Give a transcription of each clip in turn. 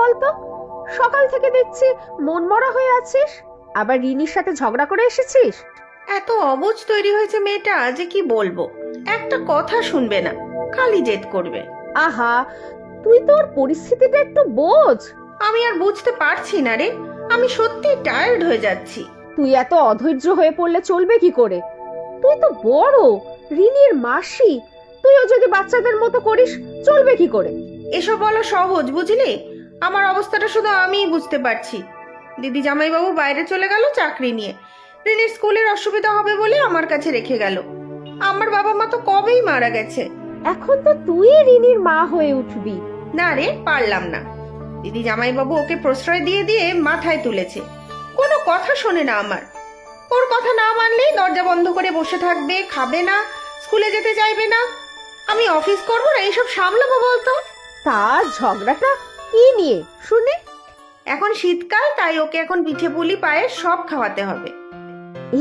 বলতো, সকাল থেকে দেখছি মন মরা হয়ে আছিস, আবার রিনির সাথে ঝগড়া করে এসেছিস। এত অবুঝ তৈরি হয়েছে মেয়েটা, যে কি বলবো, একটা কথা শুনবে না, খালি জেদ করবে। আহা, তুই তোর পরিস্থিতিটা একটু বোঝ। আমি আর বুঝতে পারছি না রে, আমি সত্যি টায়ার্ড হয়ে যাচ্ছি। তুই এত অধৈর্য হয়ে পড়লে চলবে কি করে? তুই তো বড়, রিনির মাসি, তুইও যদি বাচ্চাদের মতো করিস চলবে কি করে? এসব বলা সহজ বুঝলি, আমার অবস্থাটা শুধু আমিই বুঝতে পারছি। দিদি জামাইবাবু বাইরে চলে গেল চাকরি নিয়ে, রিনির স্কুলের অসুবিধা হবে বলে আমার কাছে রেখে গেল। আমার বাবা মা তো কবেই মারা গেছে। এখন তো তুই রিনির মা হয়ে উঠবি। না রে, পারলাম না। দিদি জামাইবাবু ওকে প্রশ্রয় দিয়ে দিয়ে মাথায় তুলেছে, কোনো কথা শোনে না আমার। ওর কথা না মানলেই দরজা বন্ধ করে বসে থাকবে, খাবে না, স্কুলে যেতে চাইবে না। আমি অফিস করবো না, এইসব সামলাবো বলতো? তার ঝগড়াটা কি নিয়ে শুনে? এখন শীতকাল, তাই ওকে এখন পিঠে পুলি পায়েস সব খাওয়াতে হবে।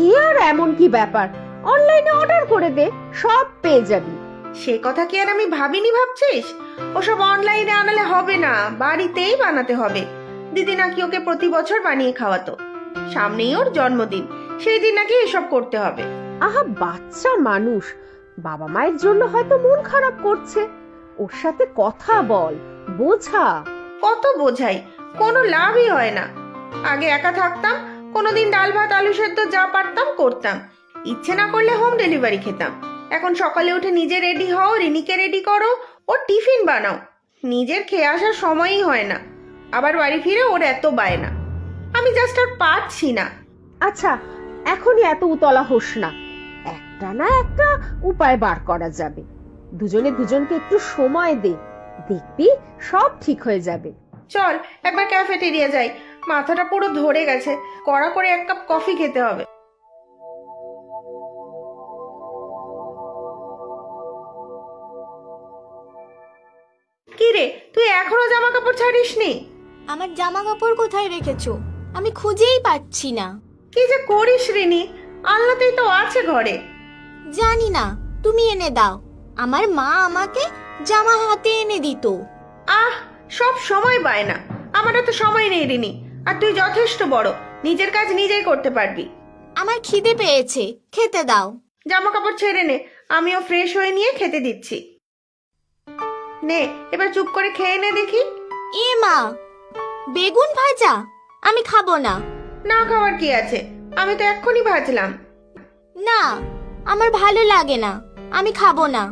এ আর এমন কি ব্যাপার, অনলাইনে অর্ডার করে দে, সব পেয়ে যাবি। সে কথা কি আর আমি ভাবিনি ভাবছিস? ওসব অনলাইনে আনালে হবে না, বাড়িতেই বানাতে হবে। দিদি নাকি ওকে প্রতি বছর বানিয়ে খাওয়াতো, সামনেই ওর জন্মদিন, সেই দিন নাকি এসব করতে হবে। আহা, বাচ্চা মানুষ, বাবা মায়ের জন্য হয়তো মন খারাপ করছে, ওর সাথে কথা বল, বোঝা। কত বোঝাই, কোনো লাভই হয় না। আগে একা থাকতাম, কোনোদিন ডাল ভাত আলু সেদ্ধ যা পারতাম করতাম, ইচ্ছে না করলে হোম ডেলিভারি খেতাম। এখন সকালে উঠে নিজে রেডি হও, রিনিকে রেডি করো, ওর টিফিন বানাও, নিজের খেয়ে আসার সময়ই হয় না। আবার বাড়ি ফিরে ওর এত বায়না, আমি জাস্ট আর পারছি না। আচ্ছা, এখনই এত উতলা হোস না, একটা না একটা উপায় বার করা যাবে। দুজনে দুজনকে একটু সময় দে, দেখবি সব ঠিক হয়ে যাবে। চল একবার ক্যাফেটেরিয়া যাই, মাথাটা পুরো ধরে গেছে, কড়া করে এক কাপ কফি খেতে হবে। কি রে, তুই এখনো জামা কাপড় ছাড়িসনি? আমার জামা কাপড় কোথায় রেখেছো? আমি খুঁজেই পাচ্ছি না। কি যে করিস রিনি, আল্লাতেই তো আছে ঘরে। জানি না, তুমি এনে দাও। আমার মা আমাকে জামা হাতে এনে দিত। আহ, সব সময় বায়না, আমার তো সময় নেই রিনি। আর তুই যথেষ্ট বড়, নিজের কাজ নিজেই করতে পারবি। আমার খিদে পেয়েছে, খেতে দাও। জামা কাপড় ছেড়ে নে, আমিও ফ্রেশ হয়ে নিয়ে খেতে দিচ্ছি। নে, এবার চুপ করে খেয়ে নে দেখি। এ মা, বেগুন ভাজা? আমি খাবো না। না খাওয়ার কি আছে, আমি তো এক্ষুনি ভাজলাম। না, আমার ভালো লাগে না, আমি খাবো না।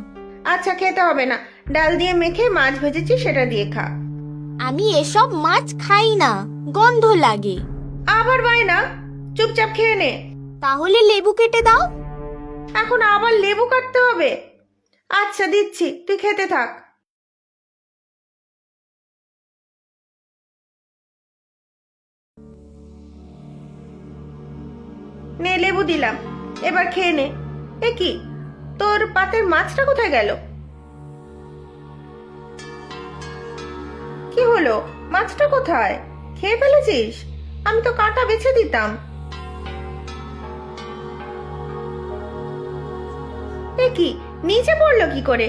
আচ্ছা, খেতে হবে না, ডাল দিয়ে মেখে মাছ ভেজেছি, সেটা দিয়ে খা। আমি এসব মাছ খাই না, গন্ধ লাগে। আবার বায়না, চুপচাপ খেয়ে নে। তাহলে লেবু কেটে দাও। এখন আবার লেবু কাটতে হবে? আচ্ছা দিচ্ছি, তুই খেতে থাক। নে, লেবু দিলাম, এবার খেয়ে নে। এ কি, তোর পাতের মাছটা কোথায় গেল? কি হলো, মাছটা কোথায়? খেয়ে ফেলেছিস? আমি তো কাঁটা বেছে দিতাম। এ কি, নিচে পড়লো কি করে?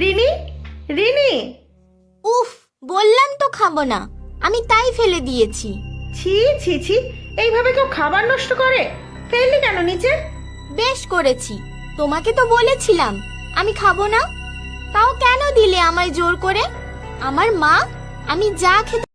রিনি, রিনি! উফ, বললাম তো খাবো না, আমি তাই ফেলে দিয়েছি। ছি ছি ছি, এইভাবে কেউ খাবার নষ্ট করে? ফেললি কেন নিচে? বেশ করেছি, তোমাকে তো বলেছিলাম আমি খাবো না, তাও কেন দিলে আমায় জোর করে? আমার মা আমি যা খেতে